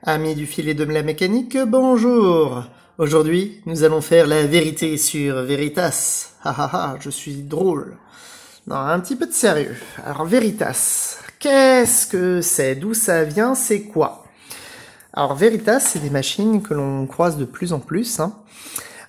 Amis du filet de la mécanique, bonjour. Aujourd'hui, nous allons faire la vérité sur Veritas. Ha ha ha, je suis drôle. Non, un petit peu de sérieux. Alors, Veritas, qu'est-ce que c'est? D'où ça vient? C'est quoi? Alors, Veritas, c'est des machines que l'on croise de plus en plus, hein.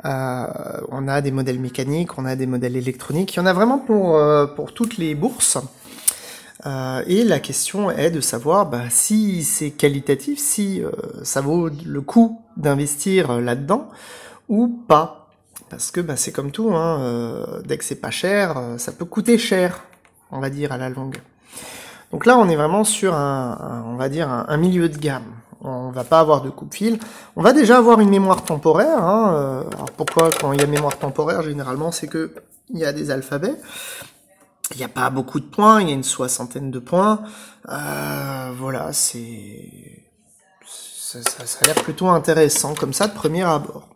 On a des modèles mécaniques, on a des modèles électroniques, il y en a vraiment pour toutes les bourses. Et la question est de savoir si c'est qualitatif, si ça vaut le coup d'investir là-dedans ou pas. Parce que c'est comme tout, hein, dès que c'est pas cher, ça peut coûter cher, on va dire, à la longue. Donc là, on est vraiment sur on va dire un milieu de gamme. On va pas avoir de coupe-fil. On va déjà avoir une mémoire temporaire. Hein. Alors pourquoi quand il y a mémoire temporaire, généralement, c'est que il y a des alphabets. Il n'y a pas beaucoup de points, il y a une soixantaine de points. Voilà, ça a l'air plutôt intéressant comme ça de premier abord.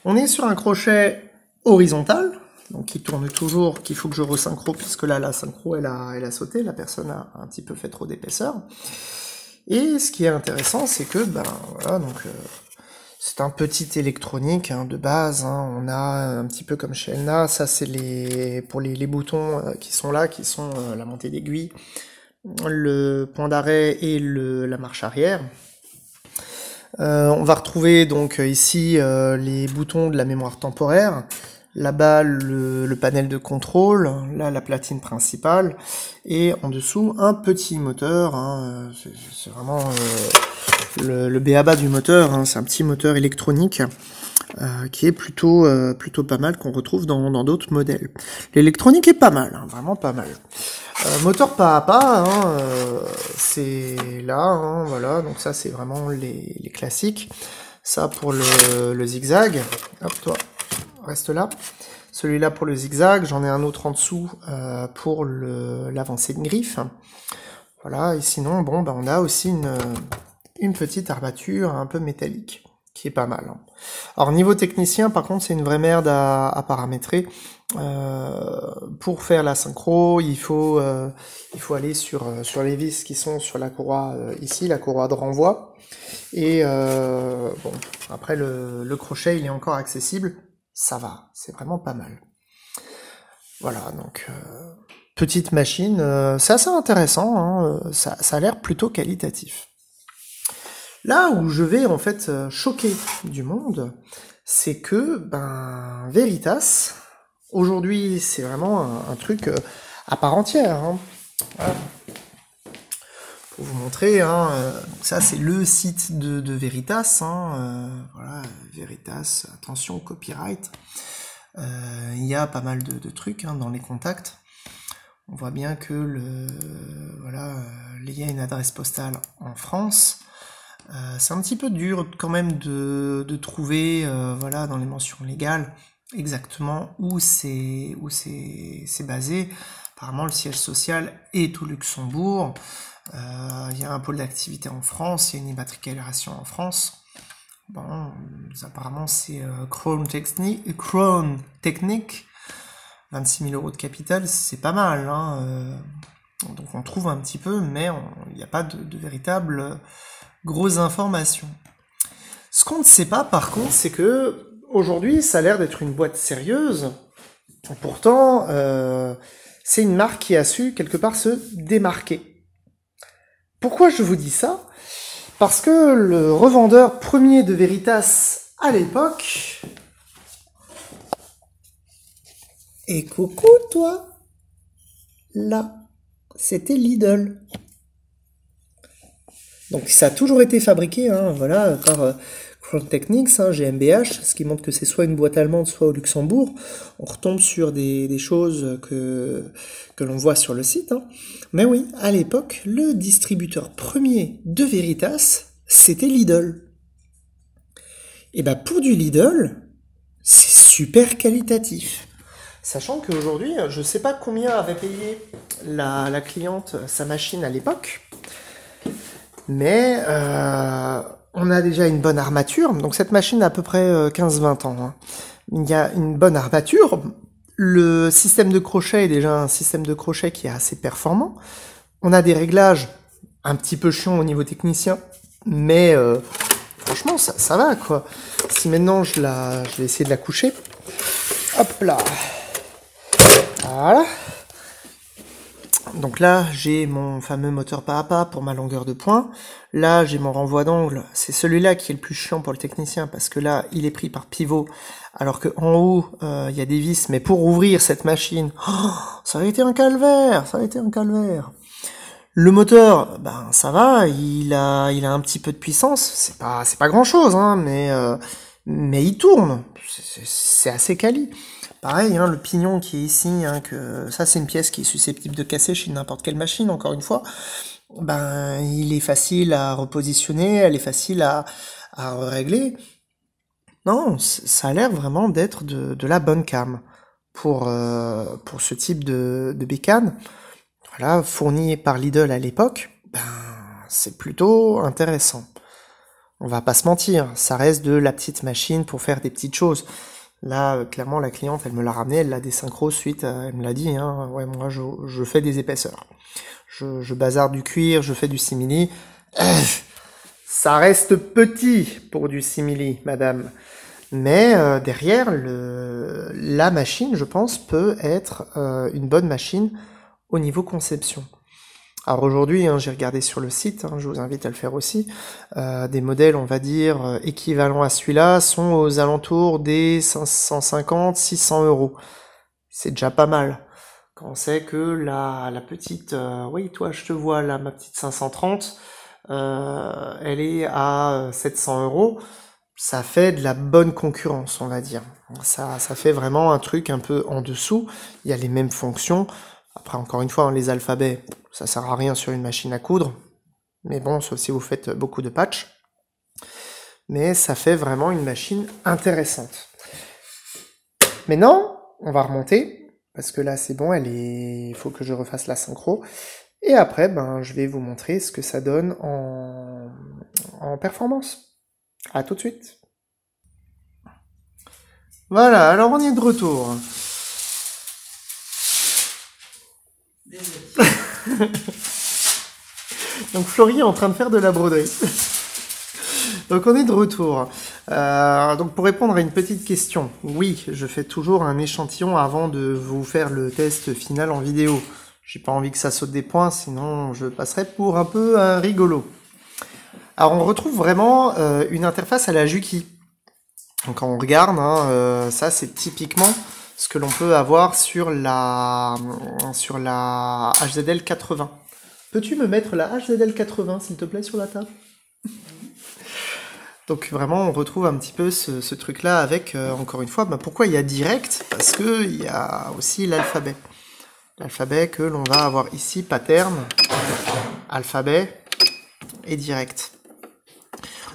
On est sur un crochet horizontal, donc qui tourne toujours, qu'il faut que je resynchro, puisque là la synchro elle a sauté, la personne a un petit peu fait trop d'épaisseur. Et ce qui est intéressant, c'est que voilà, donc c'est un petit électronique de base, hein. On a un petit peu comme chez Elna, ça c'est pour les boutons qui sont là, qui sont la montée d'aiguille, le point d'arrêt et la marche arrière. On va retrouver donc ici les boutons de la mémoire temporaire, là-bas le panel de contrôle, là la platine principale, et en dessous un petit moteur, hein. C'est vraiment le b.a.-ba du moteur, hein. C'est un petit moteur électronique qui est plutôt pas mal, qu'on retrouve dans d'autres modèles. L'électronique est pas mal, hein, vraiment pas mal. Moteur pas à pas, hein, c'est là, hein, voilà, donc ça c'est vraiment les classiques. Ça pour le zigzag, hop toi, reste là. Celui-là pour le zigzag, j'en ai un autre en dessous pour l'avancée de griffe. Voilà, et sinon, on a aussi une petite armature un peu métallique, qui est pas mal. Hein. Alors niveau technicien, par contre, c'est une vraie merde à paramétrer. Pour faire la synchro, il faut aller sur les vis qui sont sur la courroie ici, la courroie de renvoi. Et après le crochet, il est encore accessible. Ça va, c'est vraiment pas mal. Voilà, donc petite machine, c'est assez intéressant, hein, ça a l'air plutôt qualitatif. Là où je vais en fait choquer du monde, c'est que Veritas, aujourd'hui c'est vraiment un truc à part entière. Hein. Voilà. Pour vous montrer, hein, ça c'est le site de Veritas. Hein, voilà, Veritas, attention copyright. Il y a pas mal de trucs dans les contacts. On voit bien que il y a une adresse postale en France. C'est un petit peu dur quand même de trouver dans les mentions légales exactement où c'est basé. Apparemment le siège social est au Luxembourg. Il y a un pôle d'activité en France, il y a une immatriculation en France. Bon, apparemment c'est Crown Technique, 26 000 € de capital, c'est pas mal, hein. Donc on trouve un petit peu, mais il n'y a pas de véritable grosses informations. Ce qu'on ne sait pas par contre, c'est que aujourd'hui ça a l'air d'être une boîte sérieuse. Pourtant, c'est une marque qui a su quelque part se démarquer. Pourquoi je vous dis ça? Parce que le revendeur premier de Veritas à l'époque... Et coucou toi, là, c'était Lidl. Donc ça a toujours été fabriqué, hein, voilà, par Crown Technics, hein, GmbH, ce qui montre que c'est soit une boîte allemande, soit au Luxembourg. On retombe sur des choses que l'on voit sur le site. Hein. Mais oui, à l'époque, le distributeur premier de Veritas, c'était Lidl. Et pour du Lidl, c'est super qualitatif. Sachant qu'aujourd'hui, je ne sais pas combien avait payé la cliente sa machine à l'époque, mais on a déjà une bonne armature. Donc cette machine a à peu près 15-20 ans. Hein. Il y a une bonne armature. Le système de crochet est déjà un système de crochet qui est assez performant. On a des réglages un petit peu chiants au niveau technicien, Mais franchement, ça va, quoi. Si maintenant je vais essayer de la coucher. Hop là. Voilà. Donc là, j'ai mon fameux moteur pas à pas pour ma longueur de poing. Là, j'ai mon renvoi d'angle. C'est celui-là qui est le plus chiant pour le technicien parce que là, il est pris par pivot. Alors que en haut, il y a des vis. Mais pour ouvrir cette machine, ça a été un calvaire. Ça a été un calvaire. Le moteur, ben ça va. Il a un petit peu de puissance. C'est pas grand-chose, hein, mais il tourne. C'est assez quali. Pareil, hein, le pignon qui est ici, hein, que ça c'est une pièce qui est susceptible de casser chez n'importe quelle machine, encore une fois. Ben, il est facile à repositionner, elle est facile à régler. Non, ça a l'air vraiment d'être de la bonne cam pour ce type de bécane. Voilà, fourni par Lidl à l'époque. Ben, c'est plutôt intéressant. On va pas se mentir, ça reste de la petite machine pour faire des petites choses. Là, clairement, la cliente, elle me l'a ramené, elle l'a désynchro suite, elle me l'a dit, hein, ouais, moi, je fais des épaisseurs. Je bazarde du cuir, je fais du simili. Ça reste petit pour du simili, madame. Mais derrière, la machine, je pense, peut être une bonne machine au niveau conception. Alors aujourd'hui, hein, j'ai regardé sur le site, hein, je vous invite à le faire aussi, des modèles, on va dire, équivalents à celui-là, sont aux alentours des 550, 600 euros. C'est déjà pas mal. Quand on sait que la petite, oui, toi, je te vois là, ma petite 530, elle est à 700 euros. Ça fait de la bonne concurrence, on va dire. Ça fait vraiment un truc un peu en dessous. Il y a les mêmes fonctions. Après, encore une fois, hein, les alphabets, ça sert à rien sur une machine à coudre. Mais bon, sauf si vous faites beaucoup de patch. Mais ça fait vraiment une machine intéressante. Maintenant, on va remonter. Parce que là, c'est bon, il faut que je refasse la synchro. Et après, ben, je vais vous montrer ce que ça donne en performance. À tout de suite. Voilà, alors on est de retour. Donc Florie est en train de faire de la broderie. Donc on est de retour. Donc pour répondre à une petite question, oui, je fais toujours un échantillon avant de vous faire le test final en vidéo. J'ai pas envie que ça saute des points, sinon je passerai pour un peu un rigolo. Alors on retrouve vraiment une interface à la Juki. Donc quand on regarde, hein, ça c'est typiquement ce que l'on peut avoir sur la HZL 80. Peux-tu me mettre la HZL 80 s'il te plaît sur la table? Donc vraiment on retrouve un petit peu ce truc-là avec, encore une fois, pourquoi il y a direct? Parce que il y a aussi l'alphabet. L'alphabet que l'on va avoir ici, pattern, alphabet et direct.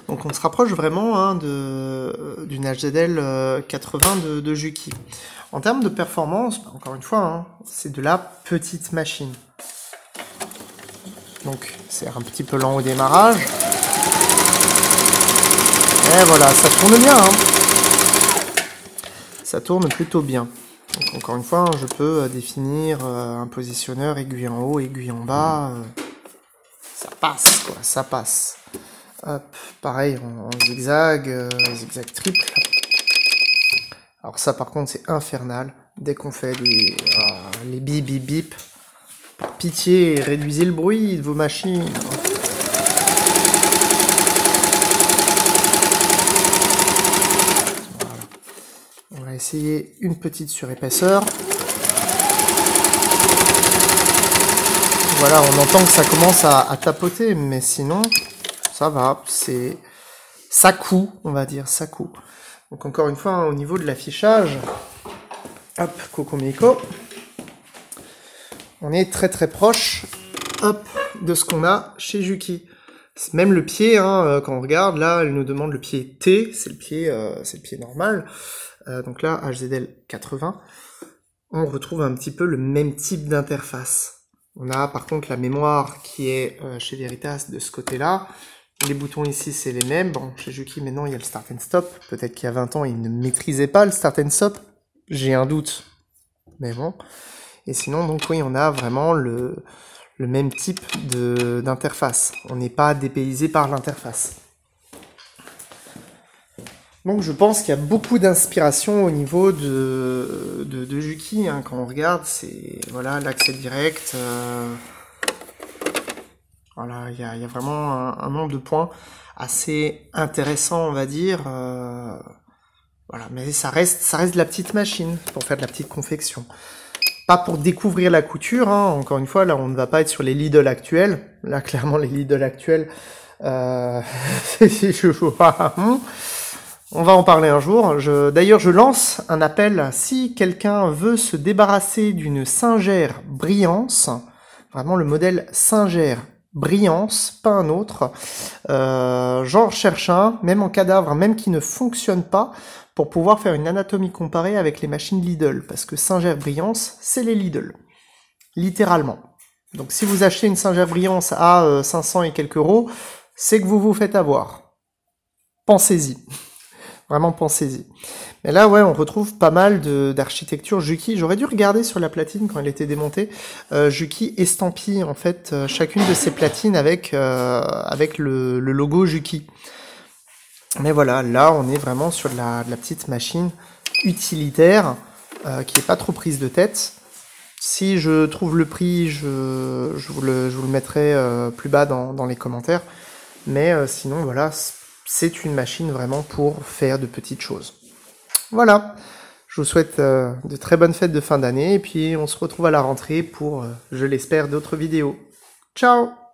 Donc on se rapproche vraiment, hein, d'une HZL 80 de Juki. En termes de performance, encore une fois, hein, c'est de la petite machine. Donc c'est un petit peu lent au démarrage. Et voilà, ça tourne bien. Hein. Ça tourne plutôt bien. Donc encore une fois, hein, je peux définir un positionneur, aiguille en haut, aiguille en bas. Ça passe, quoi, ça passe. Hop, pareil en zigzag, zigzag triple. Alors ça par contre c'est infernal. Dès qu'on fait les bip bip bip, par pitié, réduisez le bruit de vos machines. Voilà. On va essayer une petite surépaisseur. Voilà, on entend que ça commence à tapoter, mais sinon... ça va, ça coud, on va dire, ça coud. Donc encore une fois, hein, au niveau de l'affichage, hop, Cocomiko, on est très très proche, hop, de ce qu'on a chez Juki. Même le pied, hein, quand on regarde, là, elle nous demande le pied T, c'est le pied normal. Donc là, HZL 80, on retrouve un petit peu le même type d'interface. On a par contre la mémoire qui est chez Veritas de ce côté-là. Les boutons ici, c'est les mêmes. Bon, chez Juki, maintenant, il y a le Start and Stop. Peut-être qu'il y a 20 ans, ils ne maîtrisaient pas le Start and Stop. J'ai un doute. Mais bon. Et sinon, donc oui, on a vraiment le le même type d'interface. On n'est pas dépaysé par l'interface. Donc je pense qu'il y a beaucoup d'inspiration au niveau de Juki, hein. Quand on regarde, c'est voilà l'accès direct. Voilà, il y a vraiment un nombre de points assez intéressant, on va dire. Voilà, mais ça reste de la petite machine pour faire de la petite confection. Pas pour découvrir la couture, hein. Encore une fois, là on ne va pas être sur les Lidl actuels. Là clairement les Lidl actuels, je vois. On va en parler un jour. D'ailleurs, je lance un appel. Si quelqu'un veut se débarrasser d'une Singer Briance, vraiment le modèle Singer Briance, pas un autre, j'en recherche un, même en cadavre, même qui ne fonctionne pas, pour pouvoir faire une anatomie comparée avec les machines Lidl. Parce que Singer Briance, c'est les Lidl. Littéralement. Donc si vous achetez une Singer Briance à 500 et quelques euros, c'est que vous vous faites avoir. Pensez-y. Vraiment, pensez-y. Mais là, ouais, on retrouve pas mal d'architecture Juki. J'aurais dû regarder sur la platine quand elle était démontée. Juki estampille, en fait, chacune de ces platines avec le logo Juki. Mais voilà, là, on est vraiment sur de la petite machine utilitaire qui est pas trop prise de tête. Si je trouve le prix, je vous le mettrai plus bas dans les commentaires. Mais sinon, voilà, c'est une machine vraiment pour faire de petites choses. Voilà, je vous souhaite de très bonnes fêtes de fin d'année et puis on se retrouve à la rentrée pour, je l'espère, d'autres vidéos. Ciao!